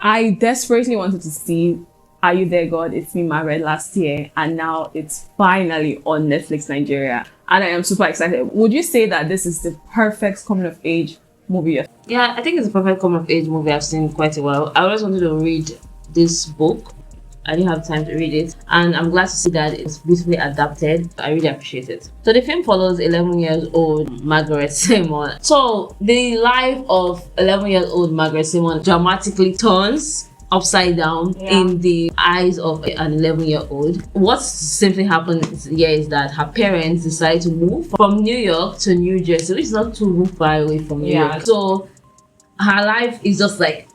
I desperately wanted to see Are You There, God? It's Me, Margaret last year, and now it's finally on Netflix Nigeria, and I am super excited. Would you say that this is the perfect coming of age movie? Yeah, I think it's a perfect coming of age movie I've seen quite a while. I always wanted to read this book. I didn't have time to read it, and I'm glad to see that it's beautifully adapted. I really appreciate it. So the film follows 11-year-old Margaret Simon. So the life of 11-year-old Margaret Simon dramatically turns upside down in the eyes of an 11-year-old. What simply happened here is that her parents decided to move from New York to New Jersey, which is not too far away from New York. So her life is just like,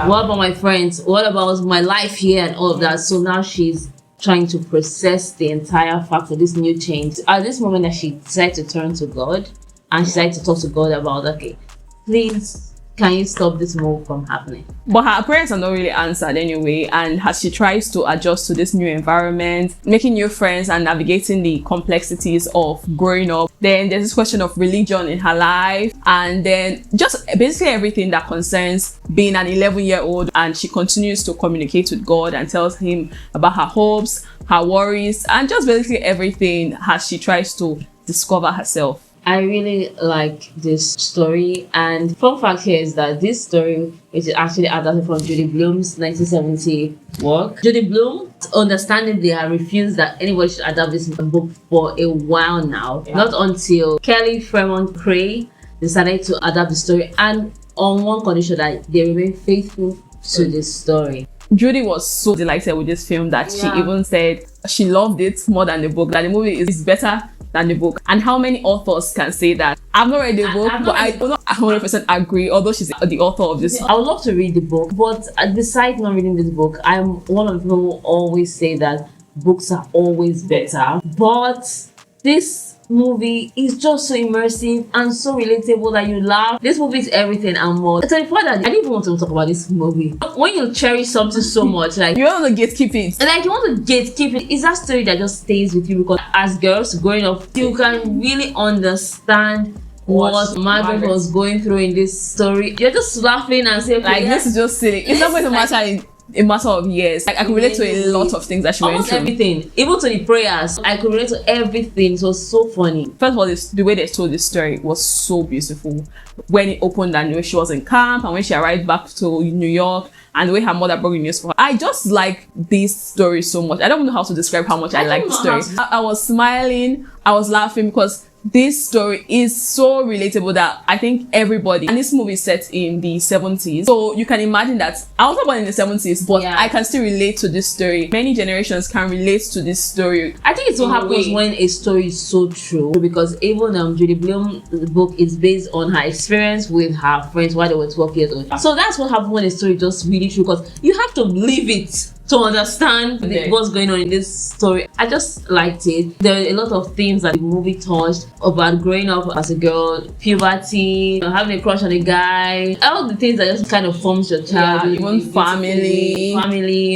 what about my friends? What about my life here and all of that? So now she's trying to process the entire fact of this new change. At this moment that she decided to turn to God, and she decided to talk to God about, okay, please, can you stop this move from happening? But her parents are not really answered anyway, and as she tries to adjust to this new environment, making new friends and navigating the complexities of growing up, then there's this question of religion in her life, and then just basically everything that concerns being an 11-year-old. And she continues to communicate with God and tells him about her hopes, her worries, and just basically everything as she tries to discover herself. I really like this story, and fun fact here is that this story is actually adapted from Judy Blume's 1970 work. Judy Blume, understandably, has refused that anybody should adapt this book for a while now. Not until Kelly Fremon Craig decided to adapt the story, and on one condition, that they remain faithful to this story. Judy was so delighted with this film that she even said she loved it more than the book, that the movie is better than the book. And how many authors can say that? I've not read the book, but I do not 100% agree, although she's the author of this. I would love to read the book, but besides not reading this book, I'm one of the people who always say that books are always better. But this movie is just so immersive and so relatable that you laugh. This movie is everything and more. To the point that I didn't even want to talk about this movie. When you cherish something so much, like you want to gatekeep it. Like you want to gatekeep it. It's that story that just stays with you, because as girls growing up, you can really understand what Margaret was going through in this story. You're just laughing and saying, like, this is just silly. It's not going to matter in a matter of years. Like, I could relate to a lot of things that she went through. Everything, even to the prayers. I could relate to everything. It was so funny. First of all, the way they told this story was so beautiful. When it opened and when she was in camp, and when she arrived back to New York, and the way her mother brought news for her. I just like this story so much. I don't know how to describe how much I like the story. I was smiling, I was laughing, because this story is so relatable that I think everybody, and this movie is set in the 70s, so you can imagine that I was born in the 70s, but I can still relate to this story. Many generations can relate to this story. I think it's what happens when a story is so true, because even Judy Blume's book is based on her experience with her friends while they were 12 years old. So that's what happens when a story is just really true, because you have to believe it to understand what's going on in this story. I just liked it. There are a lot of themes that the movie touched about growing up as a girl, puberty, having a crush on a guy, all the things that just kind of forms your childhood. Even family,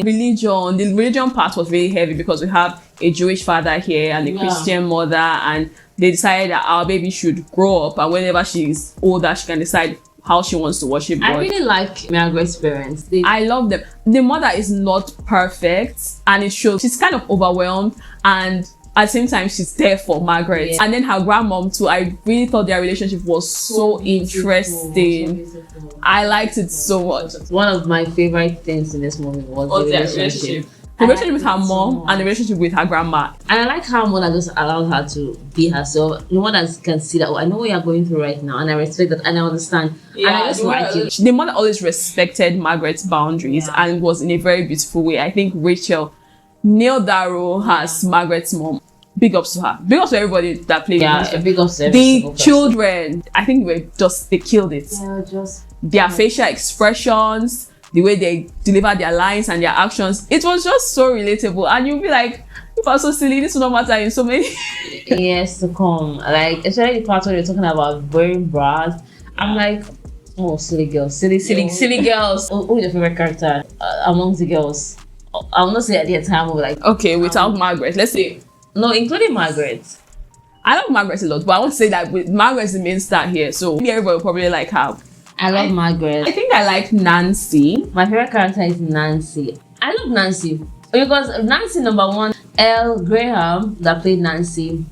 religion. The religion part was really heavy, because we have a Jewish father here and a Christian mother, and they decided that our baby should grow up, and whenever she's older, she can decide how she wants to worship God. I really like Margaret's parents. I love them. The mother is not perfect, and it shows. She's kind of overwhelmed, and at the same time she's there for Margaret. And then her grandmom too. I really thought their relationship was so interesting. So I liked it so much. One of my favorite things in this movie was the relationship. The relationship with her mom and the relationship with her grandma. And I like how mother just allowed her to be herself. The mother can see that, I know what you're going through right now, and I respect that, and I understand. And I just like it. The mother always respected Margaret's boundaries and was in a very beautiful way. I think Rachel nailed that role as Margaret's mom. Big ups to her. Big ups to everybody that played with her. Big ups to the children. I think they killed it. Their facial expressions, the way they deliver their lines and their actions, it was just so relatable. And you'll be like, if I was so silly, this will not matter in so many years to come. Like, especially the part where you're talking about wearing bras. I'm like, oh, silly girls, silly girls. Who is your favorite character amongst the girls? I will not say at the time, we'll be like, okay, without Margaret, let's say. No, including Margaret. I love Margaret a lot, but I won't say that with Margaret's the main star here, so everybody will probably like her. I love Margaret. I think I like Nancy. My favorite character is Nancy. I love Nancy because Nancy, number one, Elle Graham that played Nancy.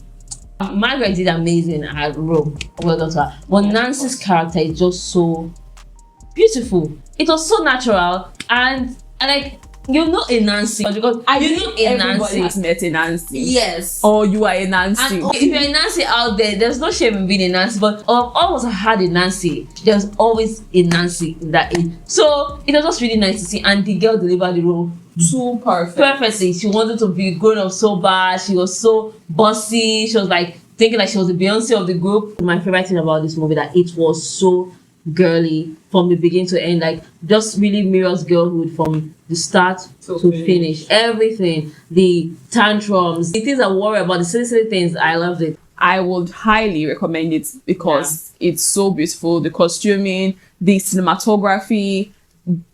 Margaret did amazing at role. Well done to her. But Nancy's character is just so beautiful. It was so natural and like you know a Nancy because you know a everybody Nancy. has met a Nancy. Yes. Or you are a Nancy. And if you're a Nancy out there, there's no shame in being a Nancy, but almost had a Nancy. There's always a Nancy in that age. So it was just really nice to see, and the girl delivered the role too perfectly. She wanted to be grown up so bad. She was so bossy. She was like thinking like she was the Beyonce of the group. My favorite thing about this movie that it was so girly from the beginning to end, like just really mirrors girlhood from the start to finish. Everything, the tantrums, the things I worry about, the silly things. I loved it. I would highly recommend it because it's so beautiful. The costuming, the cinematography,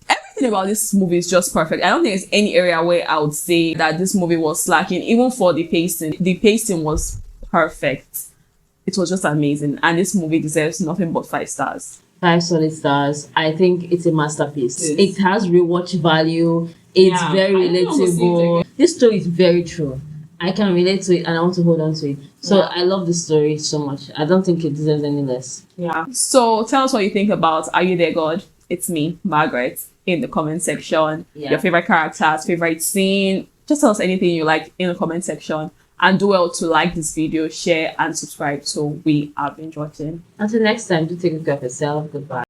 everything about this movie is just perfect. I don't think there's any area where I would say that this movie was lacking, even for the pacing. The pacing was perfect. It was just amazing, and this movie deserves nothing but 5 stars. 5 solid stars. I think it's a masterpiece. It has rewatch value. It's very relatable. This story is very true. I can relate to it and I want to hold on to it. So I love this story so much. I don't think it deserves any less. Yeah. So tell us what you think about Are You There, God? It's me, Margaret, in the comment section. Your favorite characters, favorite scene. Just tell us anything you like in the comment section. And do well to like this video, share, and subscribe. So we are binge watching. Until next time, do take care of yourself. Goodbye.